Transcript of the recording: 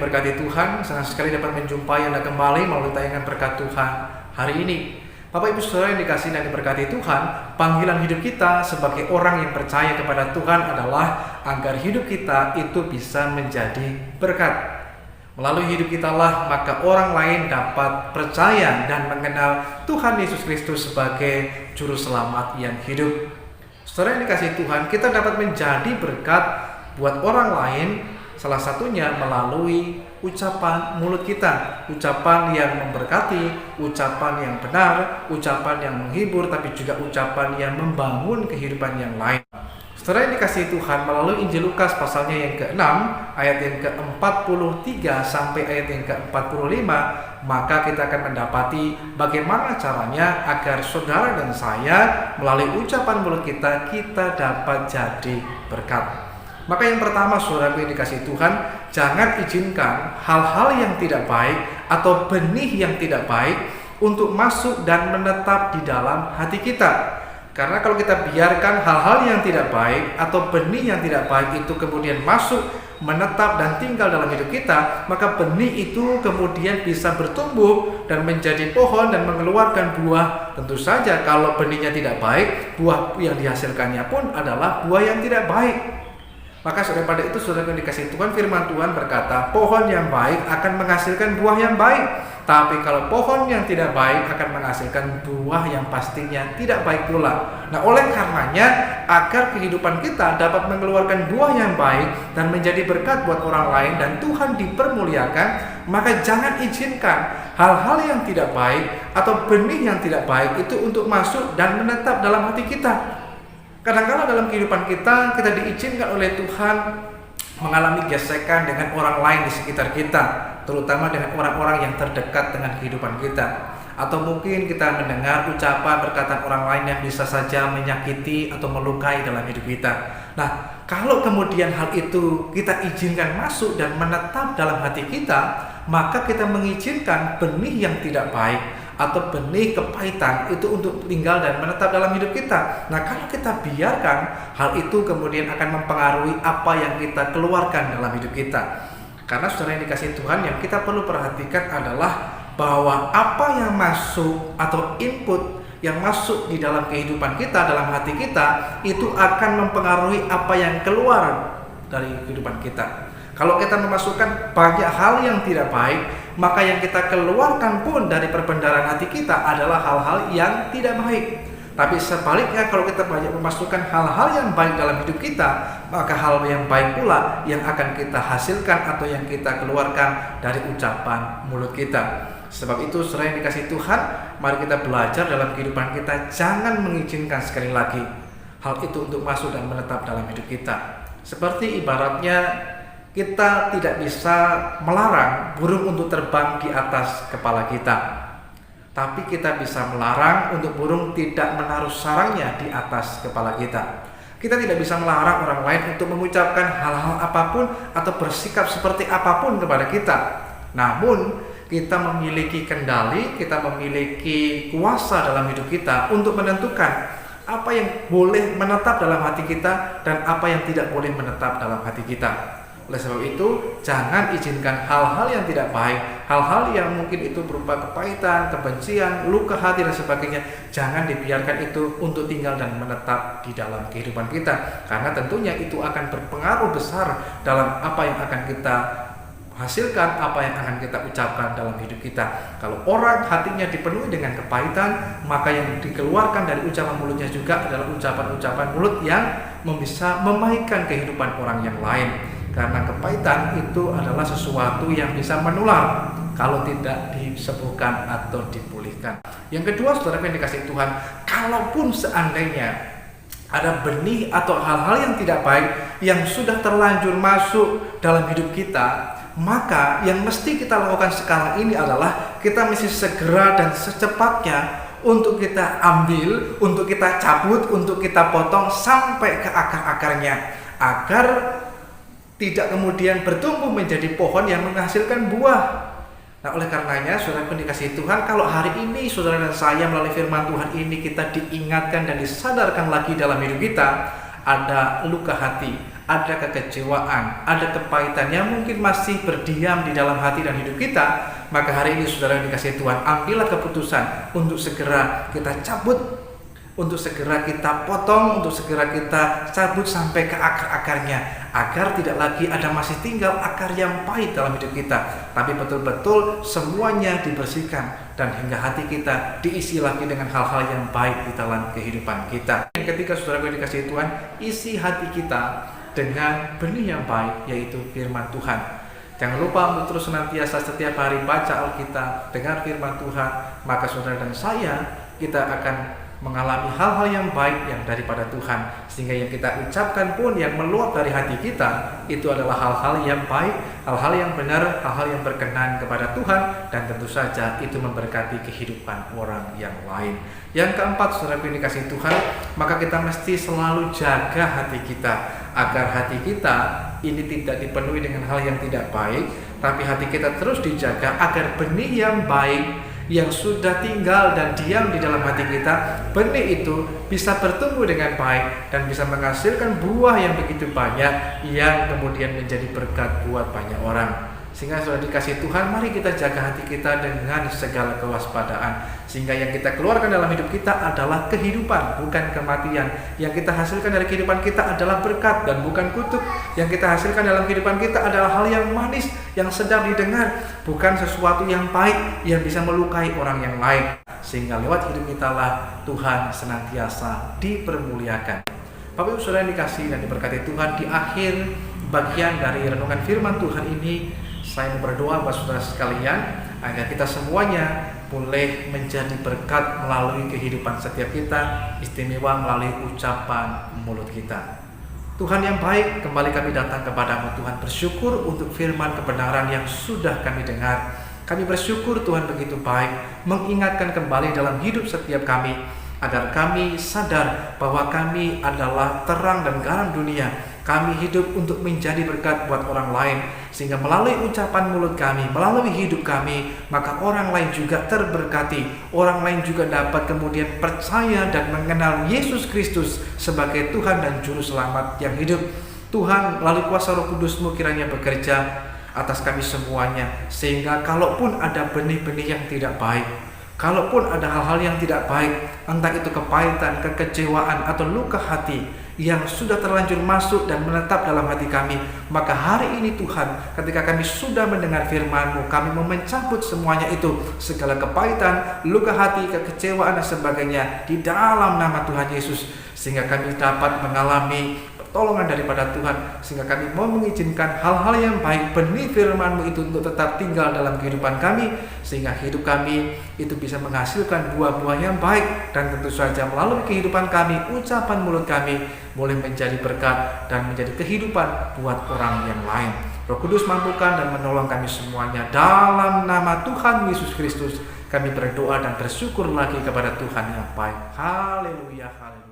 diberkati Tuhan, senang sekali dapat menjumpai Anda kembali melalui tayangan berkat Tuhan hari ini. Bapak Ibu Saudara yang dikasihi dan diberkati Tuhan, panggilan hidup kita sebagai orang yang percaya kepada Tuhan adalah agar hidup kita itu bisa menjadi berkat. Melalui hidup kita lah maka orang lain dapat percaya dan mengenal Tuhan Yesus Kristus sebagai Juru Selamat yang hidup. Saudara yang dikasihi Tuhan, kita dapat menjadi berkat buat orang lain, salah satunya melalui ucapan mulut kita, ucapan yang memberkati, ucapan yang benar, ucapan yang menghibur, tapi juga ucapan yang membangun kehidupan yang lain. Saudara yang dikasihi Tuhan, melalui Injil Lukas pasalnya yang ke-6, ayat yang ke-43 sampai ayat yang ke-45, maka kita akan mendapati bagaimana caranya agar saudara dan saya melalui ucapan mulut kita dapat jadi berkat. Maka yang pertama, saudara yang dikasihi Tuhan, jangan izinkan hal-hal yang tidak baik atau benih yang tidak baik untuk masuk dan menetap di dalam hati kita. Karena kalau kita biarkan hal-hal yang tidak baik atau benih yang tidak baik itu kemudian masuk, menetap dan tinggal dalam hidup kita, maka benih itu kemudian bisa bertumbuh dan menjadi pohon dan mengeluarkan buah. Tentu saja kalau benihnya tidak baik, buah yang dihasilkannya pun adalah buah yang tidak baik. Maka daripada itu, saudara yang dikasihi Tuhan, firman Tuhan berkata, pohon yang baik akan menghasilkan buah yang baik. Tapi kalau pohon yang tidak baik akan menghasilkan buah yang pastinya tidak baik pula. Nah, oleh karenanya, agar kehidupan kita dapat mengeluarkan buah yang baik dan menjadi berkat buat orang lain dan Tuhan dipermuliakan, maka jangan izinkan hal-hal yang tidak baik atau benih yang tidak baik itu untuk masuk dan menetap dalam hati kita. Kadang-kadang dalam kehidupan kita diizinkan oleh Tuhan mengalami gesekan dengan orang lain di sekitar kita, terutama dengan orang-orang yang terdekat dengan kehidupan kita. Atau mungkin kita mendengar ucapan perkataan orang lain yang bisa saja menyakiti atau melukai dalam hidup kita. Nah, kalau kemudian hal itu kita izinkan masuk dan menetap dalam hati kita, maka kita mengizinkan benih yang tidak baik atau benih kepahitan itu untuk tinggal dan menetap dalam hidup kita. Nah, kalau kita biarkan hal itu kemudian akan mempengaruhi apa yang kita keluarkan dalam hidup kita. Karena saudara yang dikasihi Tuhan, yang kita perlu perhatikan adalah bahwa apa yang masuk atau input yang masuk di dalam kehidupan kita, dalam hati kita, itu akan mempengaruhi apa yang keluar dari kehidupan kita. Kalau kita memasukkan banyak hal yang tidak baik, maka yang kita keluarkan pun dari perbendaharaan hati kita adalah hal-hal yang tidak baik. Tapi sebaliknya, kalau kita banyak memasukkan hal-hal yang baik dalam hidup kita, maka hal yang baik pula yang akan kita hasilkan atau yang kita keluarkan dari ucapan mulut kita. Sebab itu, saudara yang dikasihi Tuhan, mari kita belajar dalam kehidupan kita, jangan mengizinkan sekali lagi hal itu untuk masuk dan menetap dalam hidup kita. Seperti ibaratnya kita tidak bisa melarang burung untuk terbang di atas kepala kita, tapi kita bisa melarang untuk burung tidak menaruh sarangnya di atas kepala kita. Kita tidak bisa melarang orang lain untuk mengucapkan hal-hal apapun atau bersikap seperti apapun kepada kita. Namun, kita memiliki kendali, kita memiliki kuasa dalam hidup kita untuk menentukan apa yang boleh menetap dalam hati kita dan apa yang tidak boleh menetap dalam hati kita. Oleh sebab itu, jangan izinkan hal-hal yang tidak baik, hal-hal yang mungkin itu berupa kepahitan, kebencian, luka hati dan sebagainya, jangan dibiarkan itu untuk tinggal dan menetap di dalam kehidupan kita. Karena tentunya itu akan berpengaruh besar dalam apa yang akan kita hasilkan, apa yang akan kita ucapkan dalam hidup kita. Kalau orang hatinya dipenuhi dengan kepahitan, maka yang dikeluarkan dari ucapan mulutnya juga adalah ucapan-ucapan mulut yang bisa memaikan kehidupan orang yang lain. Karena kepahitan itu adalah sesuatu yang bisa menular kalau tidak disembuhkan atau dipulihkan. Yang kedua, saudara yang dikasihi Tuhan, kalaupun seandainya ada benih atau hal-hal yang tidak baik yang sudah terlanjur masuk dalam hidup kita, maka yang mesti kita lakukan sekarang ini adalah kita mesti segera dan secepatnya untuk kita ambil, untuk kita cabut, untuk kita potong sampai ke akar-akarnya, agar tidak kemudian bertumbuh menjadi pohon yang menghasilkan buah. Nah, oleh karenanya, saudara yang dikasihi Tuhan, kalau hari ini saudara dan saya melalui firman Tuhan ini kita diingatkan dan disadarkan lagi dalam hidup kita, ada luka hati, ada kekecewaan, ada kepahitan yang mungkin masih berdiam di dalam hati dan hidup kita, maka hari ini saudara yang dikasihi Tuhan, ambillah keputusan untuk segera kita cabut, untuk segera kita potong, untuk segera kita cabut sampai ke akar-akarnya, agar tidak lagi ada masih tinggal akar yang pahit dalam hidup kita, tapi betul-betul semuanya dibersihkan dan hingga hati kita diisi lagi dengan hal-hal yang baik di dalam kehidupan kita. Yang ketiga saudara yang dikasihi Tuhan, isi hati kita dengan benih yang baik, yaitu firman Tuhan. Jangan lupa untuk terus senantiasa setiap hari baca Alkitab, dengar firman Tuhan, maka saudara dan saya kita akan mengalami hal-hal yang baik yang daripada Tuhan, sehingga yang kita ucapkan pun yang meluap dari hati kita itu adalah hal-hal yang baik, hal-hal yang benar, hal-hal yang berkenan kepada Tuhan, dan tentu saja itu memberkati kehidupan orang yang lain. Yang keempat, saudara yang dikasihi Tuhan, maka kita mesti selalu jaga hati kita, agar hati kita ini tidak dipenuhi dengan hal yang tidak baik, tapi hati kita terus dijaga agar benih yang baik yang sudah tinggal dan diam di dalam hati kita, benih itu bisa bertumbuh dengan baik dan bisa menghasilkan buah yang begitu banyak yang kemudian menjadi berkat buat banyak orang. Sehingga saudara dikasihi Tuhan, mari kita jaga hati kita dengan segala kewaspadaan, sehingga yang kita keluarkan dalam hidup kita adalah kehidupan, bukan kematian. Yang kita hasilkan dari kehidupan kita adalah berkat dan bukan kutuk. Yang kita hasilkan dalam kehidupan kita adalah hal yang manis, yang sedap didengar, bukan sesuatu yang pahit yang bisa melukai orang yang lain. Sehingga lewat hidup kita lah Tuhan senantiasa dipermuliakan. Bapak Ibu Saudara yang dikasihi dan diberkati Tuhan, di akhir bagian dari renungan firman Tuhan ini, saya mau berdoa buat saudara sekalian agar kita semuanya boleh menjadi berkat melalui kehidupan setiap kita, istimewa melalui ucapan mulut kita. Tuhan yang baik, kembali kami datang kepadamu Tuhan, bersyukur untuk firman kebenaran yang sudah kami dengar. Kami bersyukur Tuhan begitu baik mengingatkan kembali dalam hidup setiap kami, agar kami sadar bahwa kami adalah terang dan garam dunia. Kami hidup untuk menjadi berkat buat orang lain, sehingga melalui ucapan mulut kami, melalui hidup kami, maka orang lain juga terberkati. Orang lain juga dapat kemudian percaya dan mengenal Yesus Kristus sebagai Tuhan dan Juru Selamat yang hidup. Tuhan, melalui kuasa Roh Kudus-Mu kiranya bekerja atas kami semuanya, sehingga kalaupun ada benih-benih yang tidak baik, kalaupun ada hal-hal yang tidak baik, entah itu kepahitan, kekecewaan, atau luka hati yang sudah terlanjur masuk dan menetap dalam hati kami, maka hari ini Tuhan, ketika kami sudah mendengar firman-Mu, kami mau mencabut semuanya itu, segala kepahitan, luka hati, kekecewaan dan sebagainya di dalam nama Tuhan Yesus, sehingga kami dapat mengalami pertolongan daripada Tuhan, sehingga kami mau mengizinkan hal-hal yang baik, benih firman-Mu itu untuk tetap tinggal dalam kehidupan kami, sehingga hidup kami itu bisa menghasilkan buah-buah yang baik, dan tentu saja melalui kehidupan kami, ucapan mulut kami boleh menjadi berkat dan menjadi kehidupan buat orang yang lain. Roh Kudus mampukan dan menolong kami semuanya. Dalam nama Tuhan Yesus Kristus kami berdoa dan bersyukur lagi kepada Tuhan yang baik. Haleluya, haleluya.